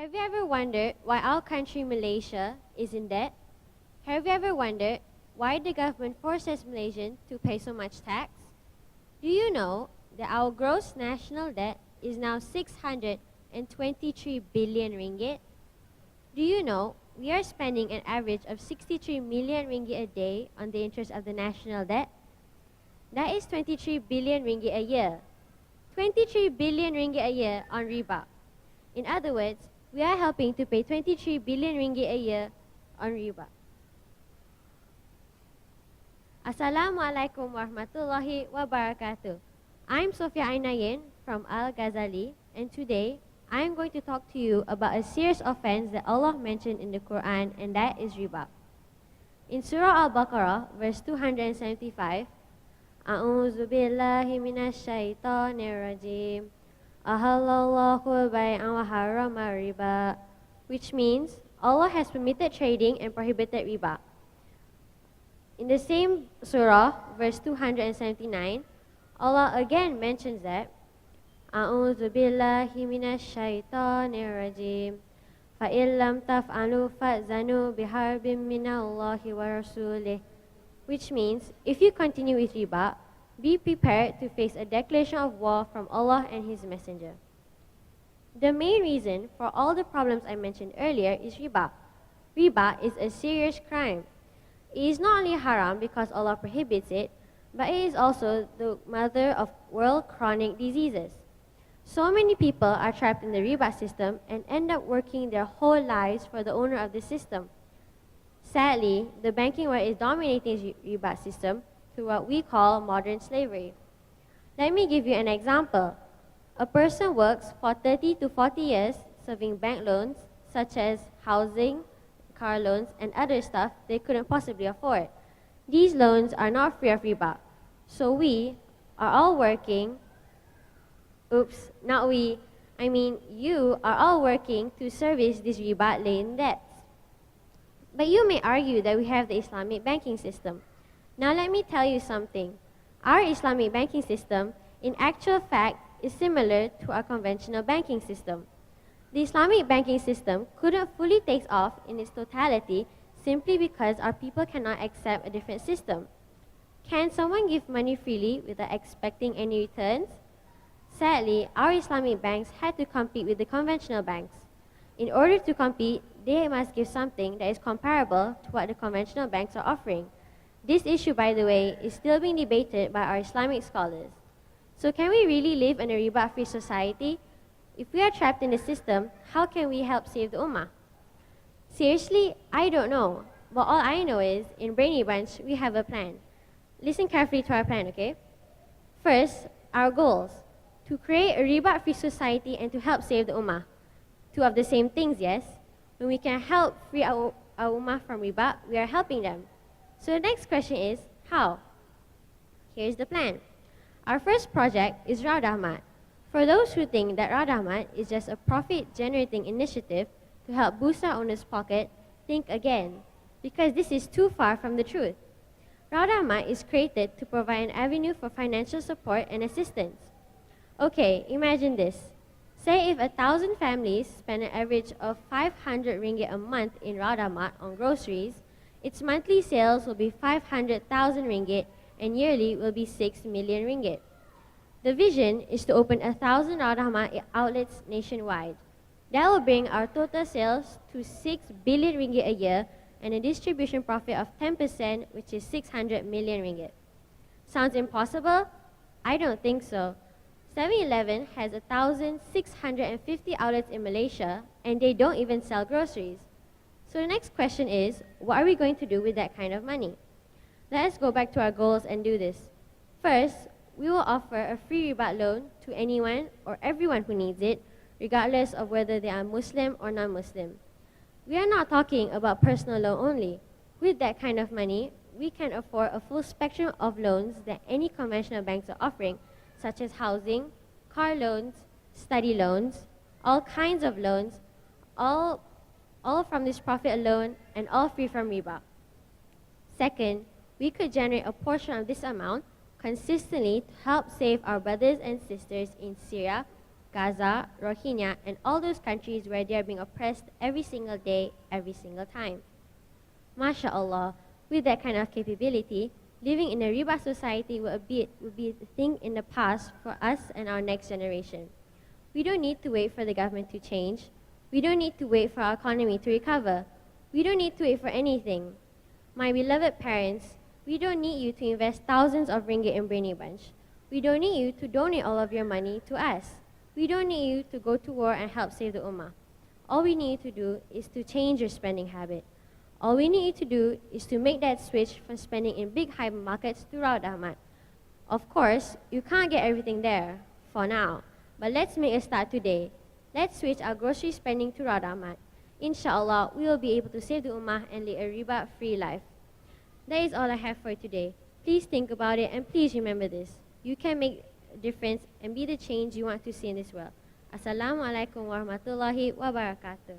Have you ever wondered why our country, Malaysia, is in debt? Have you ever wondered why the government forces Malaysians to pay so much tax? Do you know that our gross national debt is now 623 billion ringgit? Do you know we are spending an average of 63 million ringgit a day on the interest of the national debt? That is 23 billion ringgit a year. 23 billion ringgit a year on Riba. In other words, we are helping to pay 23 billion ringgit a year on Riba. Assalamualaikum warahmatullahi wabarakatuh. I'm Sophea Ayna Yein from Al-Ghazali, and today I am going to talk to you about a serious offense that Allah mentioned in the Quran, and that is riba. In Surah Al-Baqarah, verse 275, A'udzu billahi minash shaitanir rajim. Ahallallahu al-bay'a wa harrama riba, which means Allah has permitted trading and prohibited riba. In the same surah, verse 279, Allah again mentions that A'udzu billahi minash shaitanir rajim. Fa illam taf'alu fa'zanu biharbin minallahi wa rasulih, which means if you continue with riba, be prepared to face a declaration of war from Allah and His Messenger. The main reason for all the problems I mentioned earlier is riba. Riba is a serious crime. It is not only haram because Allah prohibits it, but it is also the mother of world chronic diseases. So many people are trapped in the riba system and end up working their whole lives for the owner of the system. Sadly, the banking world is dominating the riba system through what we call modern slavery. Let me give you an example. A person works for 30 to 40 years serving bank loans such as housing, car loans, and other stuff they couldn't possibly afford. These loans are not free of riba. So we are all working, you are all working to service these riba-laden debts. But you may argue that we have the Islamic banking system. Now let me tell you something. Our Islamic banking system, in actual fact, is similar to our conventional banking system. The Islamic banking system couldn't fully take off in its totality simply because our people cannot accept a different system. Can someone give money freely without expecting any returns? Sadly, our Islamic banks had to compete with the conventional banks. In order to compete, they must give something that is comparable to what the conventional banks are offering. This issue, by the way, is still being debated by our Islamic scholars. So can we really live in a riba-free society? If we are trapped in the system, how can we help save the ummah? Seriously, I don't know. But all I know is, in Brainy Bunch, we have a plan. Listen carefully to our plan, okay? First, our goals. To create a riba-free society and to help save the ummah. Two of the same things, yes? When we can help free our ummah from riba, we are helping them. So the next question is, how? Here's the plan. Our first project is Radahmat. For those who think that Radahmat is just a profit-generating initiative to help boost our owner's pocket, think again, because this is too far from the truth. Radahmat is created to provide an avenue for financial support and assistance. Okay, imagine this. Say if 1,000 families spend an average of 500 ringgit a month in Radahmat on groceries, its monthly sales will be 500,000 ringgit and yearly will be 6 million ringgit. The vision is to open 1,000 Radahmat outlets nationwide. That will bring our total sales to 6 billion ringgit a year and a distribution profit of 10%, which is 600 million ringgit. Sounds impossible? I don't think so. 7-Eleven has 1,650 outlets in Malaysia and they don't even sell groceries. So the next question is, what are we going to do with that kind of money? Let us go back to our goals and do this. First, we will offer a free riba loan to anyone or everyone who needs it, regardless of whether they are Muslim or non-Muslim. We are not talking about personal loan only. With that kind of money, we can afford a full spectrum of loans that any conventional banks are offering, such as housing, car loans, study loans, all kinds of loans, all from this profit alone and all free from riba. Second, we could generate a portion of this amount consistently to help save our brothers and sisters in Syria, Gaza, Rohingya, and all those countries where they are being oppressed every single day, every single time. MashaAllah, with that kind of capability, living in a riba society will be a thing in the past for us and our next generation. We don't need to wait for the government to change. We don't need to wait for our economy to recover. We don't need to wait for anything. My beloved parents, we don't need you to invest thousands of ringgit in Brainy Bunch. We don't need you to donate all of your money to us. We don't need you to go to war and help save the Ummah. All we need you to do is to change your spending habit. All we need you to do is to make that switch from spending in big hypermarkets to Raud Ahmad. Of course, you can't get everything there for now, but let's make a start today. Let's switch our grocery spending to Raud Ahmad. Inshallah, we will be able to save the Ummah and live a riba-free life. That is all I have for you today. Please think about it and please remember this. You can make a difference and be the change you want to see in this world. Assalamu alaikum warahmatullahi wabarakatuh.